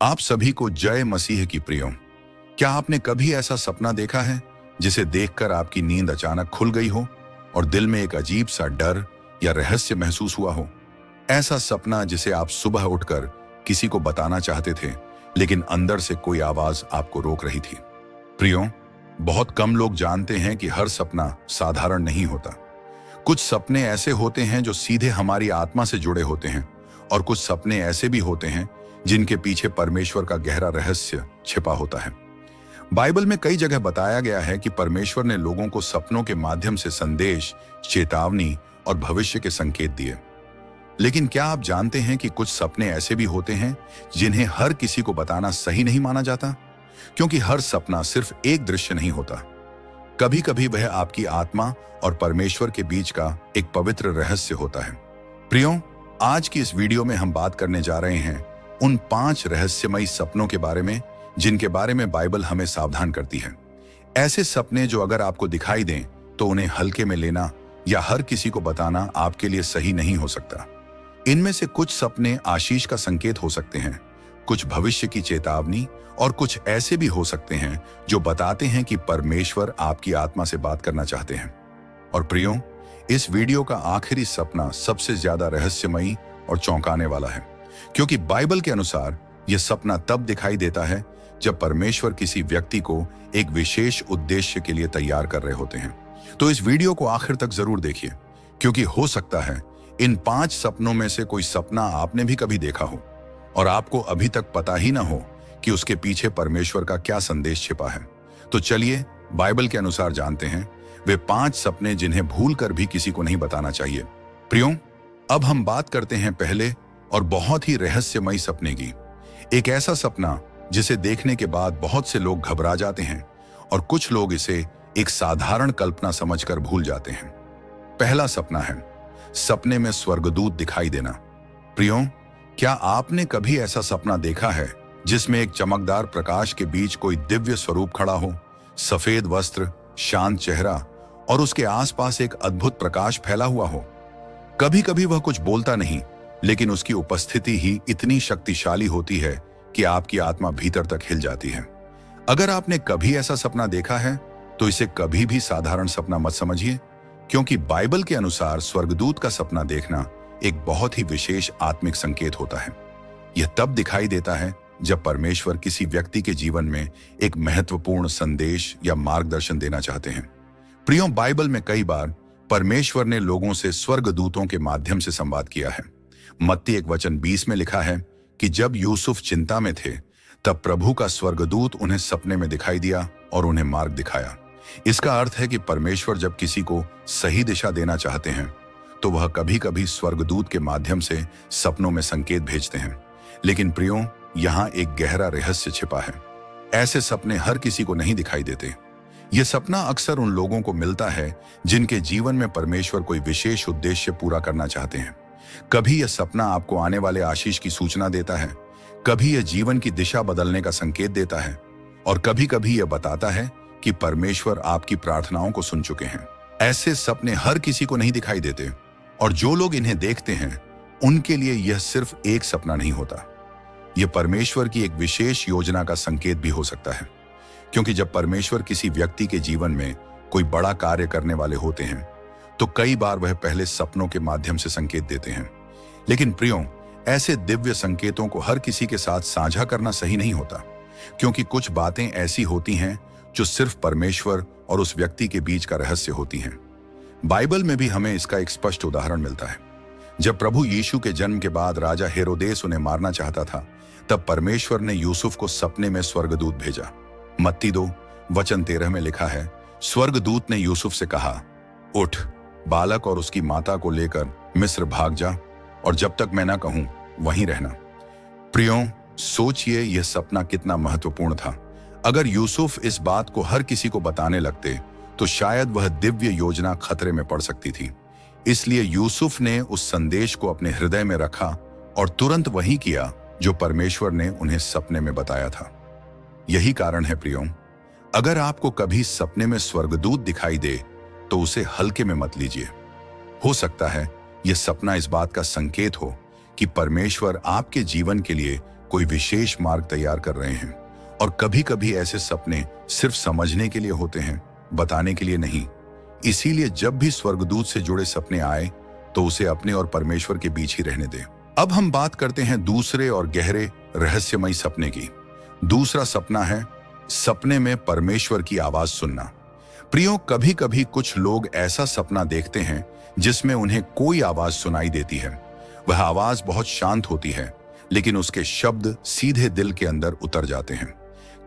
आप सभी को जय मसीह की प्रियो। क्या आपने कभी ऐसा सपना देखा है जिसे देखकर आपकी नींद अचानक खुल गई हो और दिल में एक अजीब सा डर या रहस्य महसूस हुआ हो? ऐसा सपना जिसे आप सुबह उठकर किसी को बताना चाहते थे, लेकिन अंदर से कोई आवाज आपको रोक रही थी। प्रियो, बहुत कम लोग जानते हैं कि हर सपना साधारण नहीं होता। कुछ सपने ऐसे होते हैं जो सीधे हमारी आत्मा से जुड़े होते हैं, और कुछ सपने ऐसे भी होते हैं जिनके पीछे परमेश्वर का गहरा रहस्य छिपा होता है। बाइबल में कई जगह बताया गया है कि परमेश्वर ने लोगों को सपनों के माध्यम से संदेश, चेतावनी और भविष्य के संकेत दिए। लेकिन क्या आप जानते हैं कि कुछ सपने ऐसे भी होते हैं जिन्हें हर किसी को बताना सही नहीं माना जाता? क्योंकि हर सपना सिर्फ एक दृश्य नहीं होता। कभी कभी वह आपकी आत्मा और परमेश्वर के बीच का एक पवित्र रहस्य होता है। प्रियो, आज की इस वीडियो में हम बात करने जा रहे हैं उन 5 रहस्यमयी सपनों के बारे में जिनके बारे में बाइबल हमें सावधान करती है। ऐसे सपने जो अगर आपको दिखाई दें तो उन्हें हल्के में लेना या हर किसी को बताना आपके लिए सही नहीं हो सकता। इनमें से कुछ सपने आशीष का संकेत हो सकते हैं, कुछ भविष्य की चेतावनी, और कुछ ऐसे भी हो सकते हैं जो बताते हैं कि परमेश्वर आपकी आत्मा से बात करना चाहते हैं। और प्रियो, इस वीडियो का आखिरी सपना सबसे ज्यादा रहस्यमयी और चौंकाने वाला है, क्योंकि बाइबल के अनुसार यह सपना तब दिखाई देता है जब परमेश्वर किसी व्यक्ति को एक विशेष उद्देश्य के लिए तैयार कर रहे होते हैं। तो इस वीडियो को आखिर तक जरूर देखिए, क्योंकि हो सकता है इन 5 सपनों में से कोई सपना आपने भी कभी देखा हो और आपको अभी तक पता ही ना हो कि उसके पीछे परमेश्वर का क्या संदेश छिपा है। तो चलिए बाइबल के अनुसार जानते हैं वे 5 सपने जिन्हें भूलकर भी किसी को नहीं बताना चाहिए। प्रियो, अब हम बात करते हैं पहले और बहुत ही रहस्यमयी सपने की। एक ऐसा सपना जिसे देखने के बाद बहुत से लोग घबरा जाते हैं और कुछ लोग इसे एक साधारण कल्पना समझकर भूल जाते हैं। पहला सपना है सपने में स्वर्गदूत दिखाई देना। प्रियो, क्या आपने कभी ऐसा सपना देखा है जिसमें एक चमकदार प्रकाश के बीच कोई दिव्य स्वरूप खड़ा हो, सफेद वस्त्र, शांत चेहरा और उसके आसपास एक अद्भुत प्रकाश फैला हुआ हो? कभी कभी वह कुछ बोलता नहीं, लेकिन उसकी उपस्थिति ही इतनी शक्तिशाली होती है कि आपकी आत्मा भीतर तक हिल जाती है। अगर आपने कभी ऐसा सपना देखा है तो इसे कभी भी साधारण सपना मत समझिए, क्योंकि बाइबल के अनुसार स्वर्गदूत का सपना देखना एक बहुत ही विशेष आत्मिक संकेत होता है। यह तब दिखाई देता है जब परमेश्वर किसी व्यक्ति के जीवन में एक महत्वपूर्ण संदेश या मार्गदर्शन देना चाहते हैं। प्रियो, बाइबल में कई बार परमेश्वर ने लोगों से स्वर्गदूतों के माध्यम से संवाद किया है। मत्ती 1:20 में लिखा है कि जब यूसुफ चिंता में थे तब प्रभु का स्वर्गदूत उन्हें सपने में दिखाई दिया और उन्हें मार्ग दिखाया। इसका अर्थ है कि परमेश्वर जब किसी को सही दिशा देना चाहते हैं तो वह कभी कभी स्वर्गदूत के माध्यम से सपनों में संकेत भेजते हैं। लेकिन प्रियो, यहाँ एक गहरा रहस्य छिपा है। ऐसे सपने हर किसी को नहीं दिखाई देते। यह सपना अक्सर उन लोगों को मिलता है जिनके जीवन में परमेश्वर कोई विशेष उद्देश्य पूरा करना चाहते हैं। कभी यह सपना आपको आने वाले आशीष की सूचना देता है, कभी यह जीवन की दिशा बदलने का संकेत देता है, और कभी कभी यह बताता है कि परमेश्वर आपकी प्रार्थनाओं को सुन चुके हैं। ऐसे सपने हर किसी को नहीं दिखाई देते, और जो लोग इन्हें देखते हैं उनके लिए यह सिर्फ एक सपना नहीं होता। यह परमेश्वर की एक विशेष योजना का संकेत भी हो सकता है, क्योंकि जब परमेश्वर किसी व्यक्ति के जीवन में कोई बड़ा कार्य करने वाले होते हैं तो कई बार वह पहले सपनों के माध्यम से संकेत देते हैं। लेकिन प्रियो, ऐसे दिव्य संकेतों को हर किसी के साथ साझा करना सही नहीं होता, क्योंकि कुछ बातें ऐसी होती हैं जो सिर्फ परमेश्वर और उस व्यक्ति के बीच का रहस्य होती हैं। बाइबल में भी हमें इसका एक स्पष्ट उदाहरण मिलता है। जब प्रभु यीशु के जन्म के बाद राजा हेरोदेस उन्हें मारना चाहता था, तब परमेश्वर ने यूसुफ को सपने में स्वर्गदूत भेजा। मत्ती 2:13 में लिखा है, स्वर्गदूत ने यूसुफ से कहा, उठ, बालक और उसकी माता को लेकर मिस्र भाग जा, और जब तक मैं ना कहूं वहीं रहना। प्रियो, सोचिए यह सपना कितना महत्वपूर्ण था। अगर यूसुफ इस बात को हर किसी को बताने लगते तो शायद वह दिव्य योजना खतरे में पड़ सकती थी। इसलिए यूसुफ ने उस संदेश को अपने हृदय में रखा और तुरंत वही किया जो परमेश्वर ने उन्हें सपने में बताया था। यही कारण है प्रियो, अगर आपको कभी सपने में स्वर्गदूत दिखाई दे तो उसे हल्के में मत लीजिए। हो सकता है यह सपना इस बात का संकेत हो कि परमेश्वर आपके जीवन के लिए कोई विशेष मार्ग तैयार कर रहे हैं। और कभी कभी ऐसे सपने सिर्फ समझने के लिए होते हैं, बताने के लिए नहीं। इसीलिए जब भी स्वर्गदूत से जुड़े सपने आए तो उसे अपने और परमेश्वर के बीच ही रहने दें। अब हम बात करते हैं दूसरे और गहरे रहस्यमयी सपने की। दूसरा सपना है सपने में परमेश्वर की आवाज सुनना। प्रियो, कभी कभी कुछ लोग ऐसा सपना देखते हैं जिसमें उन्हें कोई आवाज सुनाई देती है। वह आवाज बहुत शांत होती है, लेकिन उसके शब्द सीधे दिल के अंदर उतर जाते हैं।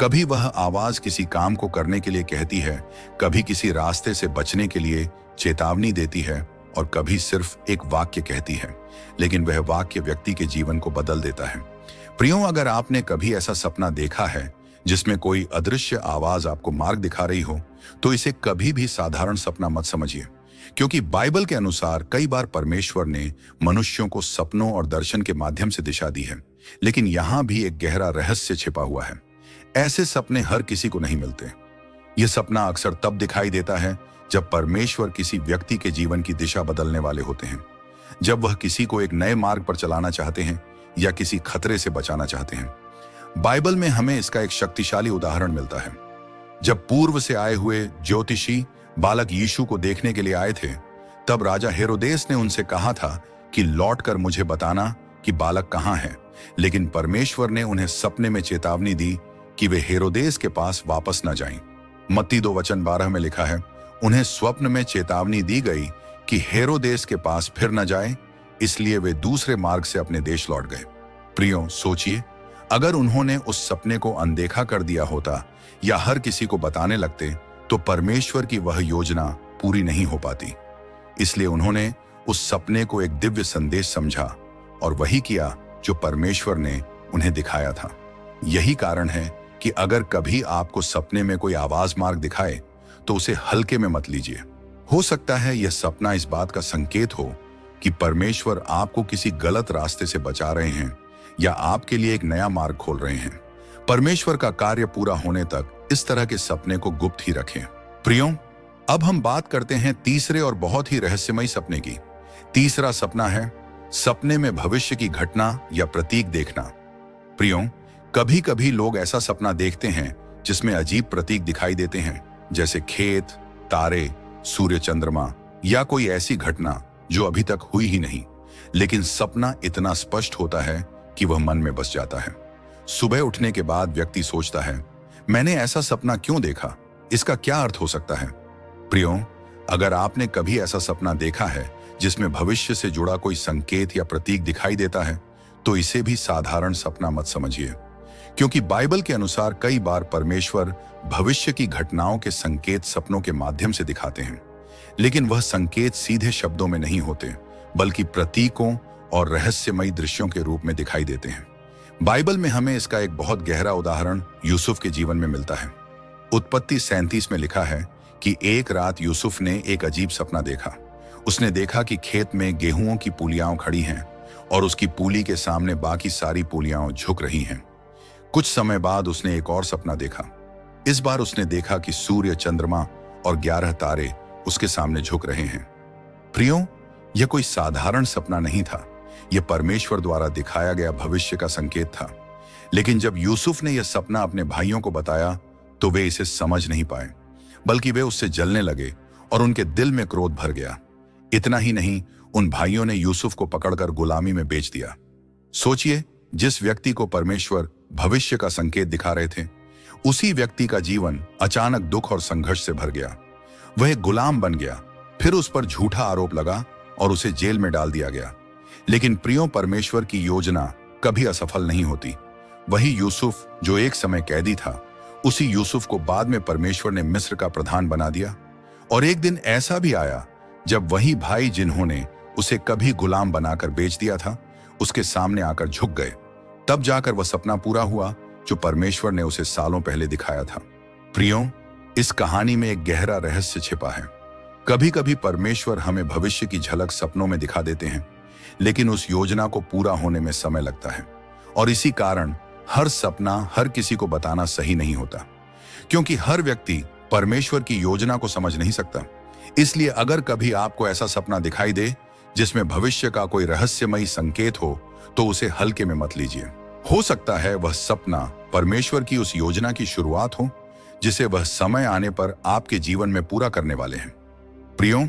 कभी वह आवाज किसी काम को करने के लिए कहती है, कभी किसी रास्ते से बचने के लिए चेतावनी देती है, और कभी सिर्फ एक वाक्य कहती है, लेकिन वह वाक्य व्यक्ति के जीवन को बदल देता है। प्रियो, अगर आपने कभी ऐसा सपना देखा है जिसमें कोई अदृश्य आवाज आपको मार्ग दिखा रही हो, तो इसे कभी भी साधारण सपना मत समझिए, क्योंकि बाइबल के अनुसार कई बार परमेश्वर ने मनुष्यों को सपनों और दर्शन के माध्यम से दिशा दी है। लेकिन यहाँ भी एक गहरा रहस्य छिपा हुआ है। ऐसे सपने हर किसी को नहीं मिलते। यह सपना अक्सर तब दिखाई देता है जब परमेश्वर किसी व्यक्ति के जीवन की दिशा बदलने वाले होते हैं, जब वह किसी को एक नए मार्ग पर चलाना चाहते हैं या किसी खतरे से बचाना चाहते हैं। बाइबल में हमें इसका एक शक्तिशाली उदाहरण मिलता है। जब पूर्व से आए हुए ज्योतिषी बालक यीशु को देखने के लिए आए थे, तब राजा हेरोदेस ने उनसे कहा था कि लौटकर मुझे बताना कि बालक कहाँ है। लेकिन परमेश्वर ने उन्हें सपने में चेतावनी दी कि वे हेरोदेस के पास वापस न जाएं। मत्ती 2:12 में लिखा है, उन्हें स्वप्न में चेतावनी दी गई कि हेरोदेस के पास फिर न जाए, इसलिए वे दूसरे मार्ग से अपने देश लौट गए। प्रियो, सोचिए, अगर उन्होंने उस सपने को अनदेखा कर दिया होता या हर किसी को बताने लगते, तो परमेश्वर की वह योजना पूरी नहीं हो पाती। इसलिए उन्होंने उस सपने को एक दिव्य संदेश समझा और वही किया जो परमेश्वर ने उन्हें दिखाया था। यही कारण है कि अगर कभी आपको सपने में कोई आवाज मार्ग दिखाए तो उसे हल्के में मत लीजिए। हो सकता है यह सपना इस बात का संकेत हो कि परमेश्वर आपको किसी गलत रास्ते से बचा रहे हैं या आपके लिए एक नया मार्ग खोल रहे हैं। परमेश्वर का कार्य पूरा होने तक इस तरह के सपने को गुप्त ही रखें। प्रियो, अब हम बात करते हैं तीसरे और बहुत ही रहस्यमयी सपने की। तीसरा सपना है सपने में भविष्य की घटना या प्रतीक देखना। प्रियो, कभी कभी लोग ऐसा सपना देखते हैं जिसमें अजीब प्रतीक दिखाई देते हैं, जैसे खेत, तारे, सूर्य, चंद्रमा या कोई ऐसी घटना जो अभी तक हुई ही नहीं। लेकिन सपना इतना स्पष्ट होता है कि वह मन में बस जाता है। सुबह उठने के बाद व्यक्ति सोचता है, मैंने ऐसा सपना क्यों देखा, इसका क्या अर्थ हो सकता है। प्रियो, अगर आपने कभी ऐसा सपना देखा है जिसमें भविष्य से जुड़ा कोई संकेत या प्रतीक दिखाई देता है, तो इसे भी साधारण सपना मत समझिए, क्योंकि बाइबल के अनुसार कई बार परमेश्वर भविष्य की घटनाओं के संकेत सपनों के माध्यम से दिखाते हैं। लेकिन वह संकेत सीधे शब्दों में नहीं होते, बल्कि प्रतीकों और रहस्यमयी दृश्यों के रूप में दिखाई देते हैं। बाइबल में हमें इसका एक बहुत गहरा उदाहरण यूसुफ के जीवन में मिलता है। उत्पत्ति 37 में लिखा है कि एक रात यूसुफ ने एक अजीब सपना देखा। उसने देखा कि खेत में गेहूं की पूलियां खड़ी हैं और उसकी पूली के सामने बाकी सारी पूलियां झुक रही हैं। कुछ समय बाद उसने एक और सपना देखा। इस बार उसने देखा कि सूर्य, चंद्रमा और 11 तारे उसके सामने झुक रहे हैं। प्रियो, यह कोई साधारण सपना नहीं था, यह परमेश्वर द्वारा दिखाया गया भविष्य का संकेत था। लेकिन जब यूसुफ ने यह सपना अपने भाइयों को बताया तो वे इसे समझ नहीं पाए, बल्कि वे उससे जलने लगे और उनके दिल में क्रोध भर गया। इतना ही नहीं, उन भाइयों ने यूसुफ को पकड़कर गुलामी में बेच दिया। सोचिए, जिस व्यक्ति को परमेश्वर भविष्य का संकेत दिखा रहे थे, उसी व्यक्ति का जीवन अचानक दुख और संघर्ष से भर गया। वह एक गुलाम बन गया, फिर उस पर झूठा आरोप लगा और उसे जेल में डाल दिया गया। लेकिन प्रियो, परमेश्वर की योजना कभी असफल नहीं होती। वही यूसुफ जो एक समय कैदी था, उसी यूसुफ को बाद में परमेश्वर ने मिस्र का प्रधान बना दिया। और एक दिन ऐसा भी आया जब वही भाई जिन्होंने उसे कभी गुलाम बनाकर बेच दिया था, उसके सामने आकर झुक गए। तब जाकर वह सपना पूरा हुआ जो परमेश्वर ने उसे सालों पहले दिखाया था। प्रियो, इस कहानी में एक गहरा रहस्य छिपा है। कभी कभी परमेश्वर हमें भविष्य की झलक सपनों में दिखा देते हैं, लेकिन उस योजना को पूरा होने में समय लगता है। और इसी कारण हर सपना हर किसी को बताना सही नहीं होता, क्योंकि हर व्यक्ति परमेश्वर की योजना को समझ नहीं सकता। इसलिए अगर कभी आपको ऐसा सपना दिखाई दे जिसमें भविष्य का कोई रहस्यमयी संकेत हो, तो उसे हल्के में मत लीजिए। हो सकता है वह सपना परमेश्वर की उस योजना की शुरुआत हो जिसे वह समय आने पर आपके जीवन में पूरा करने वाले हैं। प्रियो,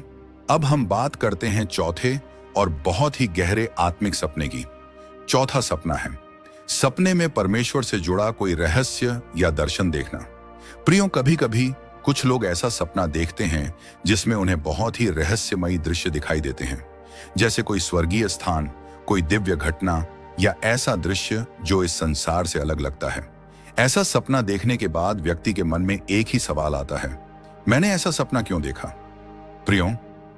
अब हम बात करते हैं चौथे और बहुत ही गहरे आत्मिक सपने की। चौथा सपना है सपने में परमेश्वर से जुड़ा कोई रहस्य या दर्शन देखना। प्रियो, कभी कभी कुछ लोग ऐसा सपना देखते हैं जिसमें उन्हें बहुत ही रहस्यमयी दृश्य दिखाई देते हैं, जैसे कोई स्वर्गीय स्थान, कोई दिव्य घटना या ऐसा दृश्य जो इस संसार से अलग लगता है। ऐसा सपना देखने के बाद व्यक्ति के मन में एक ही सवाल आता है, मैंने ऐसा सपना क्यों देखा? प्रियो,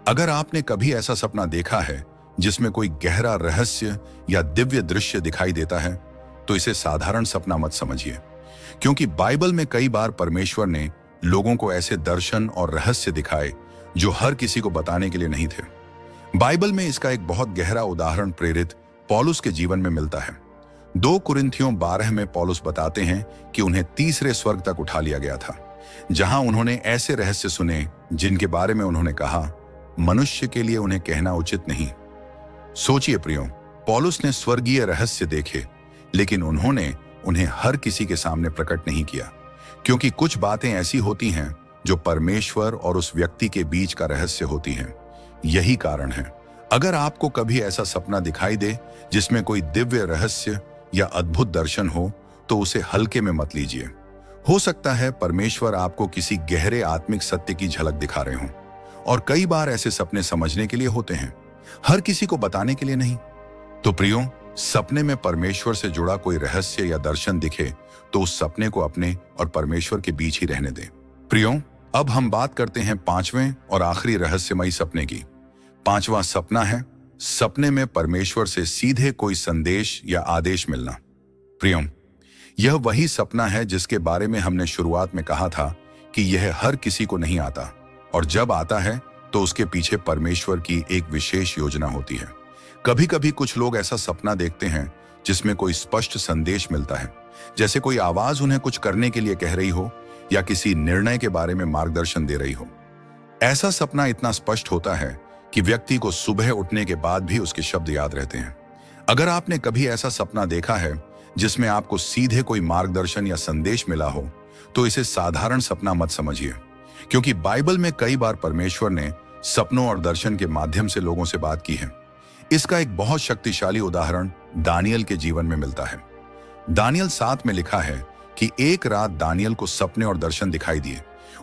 अगर आपने कभी ऐसा सपना देखा है जिसमें कोई गहरा रहस्य या दिव्य दृश्य दिखाई देता है, तो इसे साधारण सपना मत समझिए, क्योंकि बाइबल में कई बार परमेश्वर ने लोगों को ऐसे दर्शन और रहस्य दिखाए जो हर किसी को बताने के लिए नहीं थे। बाइबल में इसका एक बहुत गहरा उदाहरण प्रेरित पौलुस के जीवन में मिलता है। 2 कुरिन्थियों 12 में पौलुस बताते हैं कि उन्हें तीसरे स्वर्ग तक उठा लिया गया था, जहां उन्होंने ऐसे रहस्य सुने जिनके बारे में उन्होंने कहा मनुष्य के लिए उन्हें कहना उचित नहीं। सोचिए प्रियो, पौलुस ने स्वर्गीय रहस्य देखे, लेकिन उन्होंने उन्हें हर किसी के सामने प्रकट नहीं किया, क्योंकि कुछ बातें ऐसी होती हैं जो परमेश्वर और उस व्यक्ति के बीच का रहस्य होती हैं। यही कारण है, अगर आपको कभी ऐसा सपना दिखाई दे जिसमें कोई दिव्य रहस्य या अद्भुत दर्शन हो, तो उसे हल्के में मत लीजिए। हो सकता है परमेश्वर आपको किसी गहरे आत्मिक सत्य की झलक दिखा रहे हों, और कई बार ऐसे सपने समझने के लिए होते हैं, हर किसी को बताने के लिए नहीं। तो प्रियो, सपने में परमेश्वर से जुड़ा कोई रहस्य या दर्शन दिखे तो उस सपने को अपने और परमेश्वर के बीच ही रहने दें। प्रियो, अब हम बात करते हैं 5वें और आखिरी रहस्यमयी सपने की। 5वां सपना है सपने में परमेश्वर से सीधे कोई संदेश या आदेश मिलना। प्रियो, यह वही सपना है जिसके बारे में हमने शुरुआत में कहा था कि यह हर किसी को नहीं आता, और जब आता है तो उसके पीछे परमेश्वर की एक विशेष योजना होती है। कभी कभी कुछ लोग ऐसा सपना देखते हैं जिसमें कोई स्पष्ट संदेश मिलता है, जैसे कोई आवाज उन्हें कुछ करने के लिए कह रही हो या किसी निर्णय के बारे में मार्गदर्शन दे रही हो। ऐसा सपना इतना स्पष्ट होता है कि व्यक्ति को सुबह उठने के बाद भी उसके शब्द याद रहते हैं। अगर आपने कभी ऐसा सपना देखा है जिसमें आपको सीधे कोई मार्गदर्शन या संदेश मिला हो, तो इसे साधारण सपना मत समझिए, क्योंकि बाइबल में कई बार परमेश्वर ने सपनों और दर्शन के माध्यम से लोगों से बात की है। इसका एक बहुत शक्तिशाली उदाहरण दानियल के जीवन में मिलता है। दानियल 7 में लिखा है कि एक रात दानियल को सपने और दर्शन दिखाई दिए।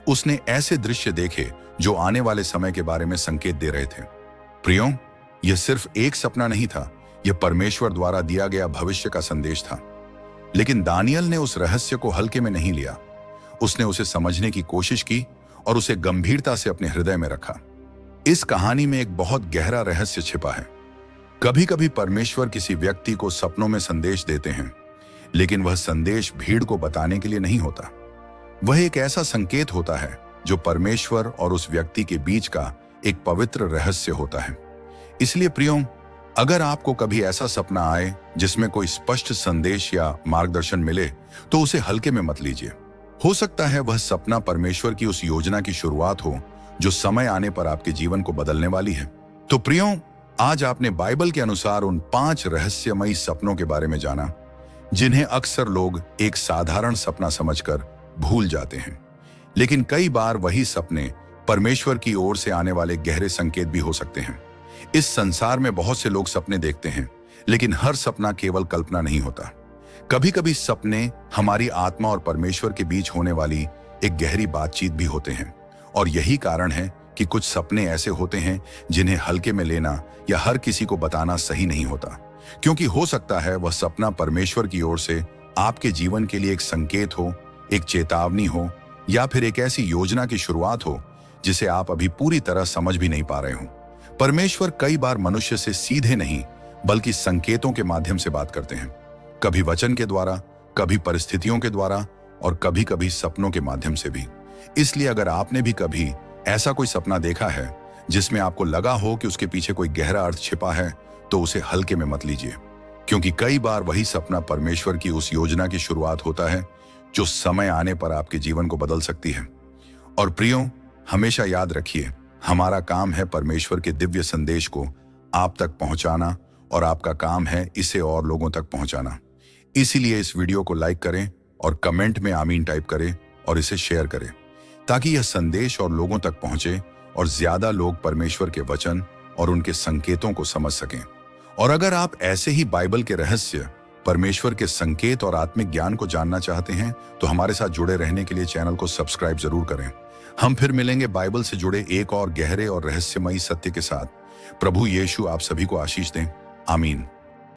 उसने ऐसे दृश्य देखे जो आने वाले समय के बारे में संकेत दे रहे थे। प्रियो, यह सिर्फ एक सपना नहीं था, यह परमेश्वर द्वारा दिया गया भविष्य का संदेश था। लेकिन दानियल ने उस रहस्य को हल्के में नहीं लिया। उसने उसे समझने की कोशिश की और उसे गंभीरता से अपने हृदय में रखा। इस कहानी में एक बहुत गहरा रहस्य छिपा है। कभी कभी परमेश्वर किसी व्यक्ति को सपनों में संदेश देते हैं, लेकिन वह संदेश भीड़ को बताने के लिए नहीं होता। वह एक ऐसा संकेत होता है जो परमेश्वर और उस व्यक्ति के बीच का एक पवित्र रहस्य होता है। इसलिए प्रियो, अगर आपको कभी ऐसा सपना आए जिसमें कोई स्पष्ट संदेश या मार्गदर्शन मिले, तो उसे हल्के में मत लीजिए। हो सकता है वह सपना परमेश्वर की उस योजना की शुरुआत हो जो समय आने पर आपके जीवन को बदलने वाली है। तो प्रियो, आज आपने बाइबल के अनुसार उन 5 रहस्यमयी सपनों के बारे में जाना, जिन्हें अक्सर लोग एक साधारण सपना समझकर भूल जाते हैं। लेकिन कई बार वही सपने परमेश्वर की ओर से आने वाले गहरे संकेत भी हो सकते हैं। इस संसार में बहुत से लोग सपने देखते हैं, लेकिन हर सपना केवल कल्पना नहीं होता। कभी कभी सपने हमारी आत्मा और परमेश्वर के बीच होने वाली एक गहरी बातचीत भी होते हैं, और यही कारण है कि कुछ सपने ऐसे होते हैं जिन्हें हल्के में लेना या हर किसी को बताना सही नहीं होता, क्योंकि हो सकता है वह सपना परमेश्वर की ओर से आपके जीवन के लिए एक संकेत हो, एक चेतावनी हो, या फिर एक ऐसी योजना की शुरुआत हो जिसे आप अभी पूरी तरह समझ भी नहीं पा रहे हो। परमेश्वर कई बार मनुष्य से सीधे नहीं, बल्कि संकेतों के माध्यम से बात करते हैं, कभी वचन के द्वारा, कभी परिस्थितियों के द्वारा, और कभी कभी सपनों के माध्यम से भी। इसलिए अगर आपने भी कभी ऐसा कोई सपना देखा है जिसमें आपको लगा हो कि उसके पीछे कोई गहरा अर्थ छिपा है, तो उसे हल्के में मत लीजिए, क्योंकि कई बार वही सपना परमेश्वर की उस योजना की शुरुआत होता है जो समय आने पर आपके जीवन को बदल सकती है। और प्रियो, हमेशा याद रखिए, हमारा काम है परमेश्वर के दिव्य संदेश को आप तक पहुंचाना, और आपका काम है इसे और लोगों तक पहुंचाना। इसीलिए इस वीडियो को लाइक करें और कमेंट में आमीन टाइप करें और इसे शेयर करें, ताकि यह संदेश और लोगों तक पहुंचे और ज्यादा लोग परमेश्वर के वचन और उनके संकेतों को समझ सकें। और अगर आप ऐसे ही बाइबल के रहस्य, परमेश्वर के संकेत और आत्मिक ज्ञान को जानना चाहते हैं, तो हमारे साथ जुड़े रहने के लिए चैनल को सब्सक्राइब जरूर करें। हम फिर मिलेंगे बाइबल से जुड़े एक और गहरे और रहस्यमयी सत्य के साथ। प्रभु यीशु आप सभी को आशीष दें। आमीन।